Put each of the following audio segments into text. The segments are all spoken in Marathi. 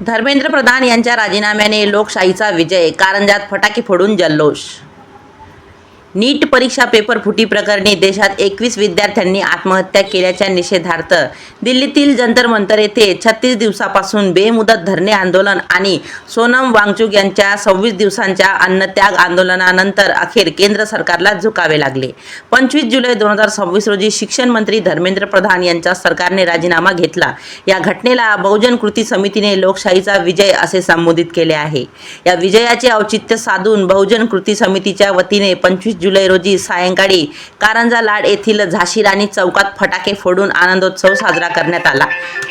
धर्मेंद्र प्रधान यांच्या राजीनाम्याने लोकशाहीचा विजय, कारंजात फटाके फोडून जल्लोष. नीट परीक्षा पेपर फुटी प्रकरणी देशात 21 विद्यार्थ्यांनी आत्महत्या केल्याच्या निषेधार्थ दिल्लीतील जंतर मंतर येथे 36 दिवसापासून बेमुदत धरणे आंदोलन आणि सोनम वांगचुक यांच्या 26 दिवसांच्या अन्नत्याग आंदोलनानंतर अखेर केंद्र सरकारला झुकावे लागले. 25 जुलै 2026 रोजी शिक्षण मंत्री धर्मेंद्र प्रधान यांच्या सरकारने राजीनामा घेतला. या घटनेला बहुजन कृती समितीने लोकशाहीचा विजय असे संबोधित केले आहे. या विजयाचे औचित्य साधून बहुजन कृती समितीच्या वतीने 25 जुलै रोजी सायंकाळी कारंजा लाड येथील झाशी राणी चौकात फटाके फोडून आनंदोत्सव साजरा करण्यात आला.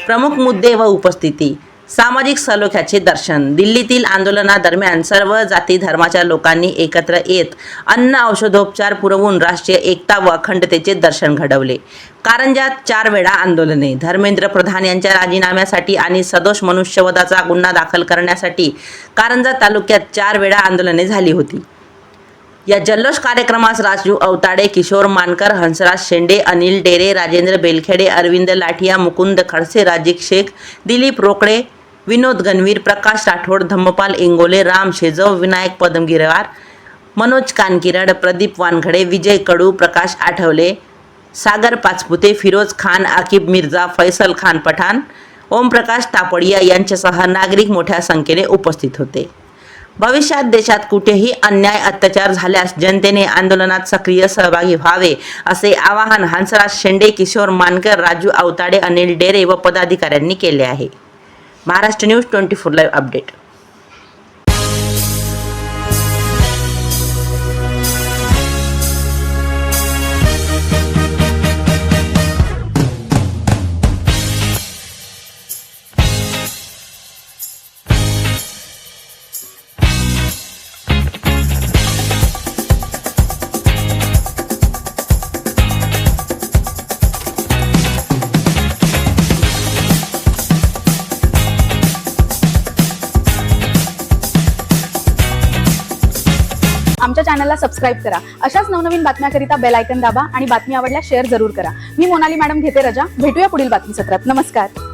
प्रमुख मुद्दे व उपस्थिती. सामाजिक सलोख्याचे दर्शन. दिल्लीतील आंदोलनादरम्यान सर्व जाती धर्माच्या लोकांनी एकत्र येत अन्न औषधोपचार पुरवून राष्ट्रीय एकता व अखंडतेचे दर्शन घडवले. कारंजात 4 वेळा आंदोलने. धर्मेंद्र प्रधान यांच्या राजीनाम्यासाठी आणि सदोष मनुष्यवधाचा गुन्हा दाखल करण्यासाठी कारंजा तालुक्यात 4 वेळा आंदोलने झाली होती. या जल्लोष कार्यक्रमास राजू अवताडे, किशोर मानकर, हंसराज शेंडे, अनिल डेरे, राजेंद्र बेलखेडे, अरविंद लाठिया, मुकुंद खडसे, राजीव शेख, दिलीप रोकडे, विनोद गणवीर, प्रकाश राठोड, धम्मपाल इंगोले, राम शेजव, विनायक पदमगिरवार, मनोज कानकिरड, प्रदीप वानखडे, विजय कडू, प्रकाश आठवले, सागर पाचपुते, फिरोज खान, आकिब मिर्झा, फैसल खान पठाण, ओमप्रकाश तापडिया यांच्यासह नागरिक मोठ्या संख्येने उपस्थित होते. भविष्यात देशात कुठेही अन्याय अत्याचार झाल्यास जनतेने आंदोलनात सक्रिय सहभागी व्हावे असे आवाहन हंसराज शेंडे, किशोर मानकर, राजू अवताडे, अनिल डेरे व पदाधिकाऱ्यांनी केले आहे. Maharashtra news 24 live update. आमच्या चॅनलला सबस्क्राईब करा. अशाच नवनवीन बातम्याकरिता बेल आयकन दाबा आणि बातमी आवडल्यास शेअर जरूर करा. मी मोनाली मॅडम घेते रजा. भेटूया पुढील बातमी सत्रात. नमस्कार.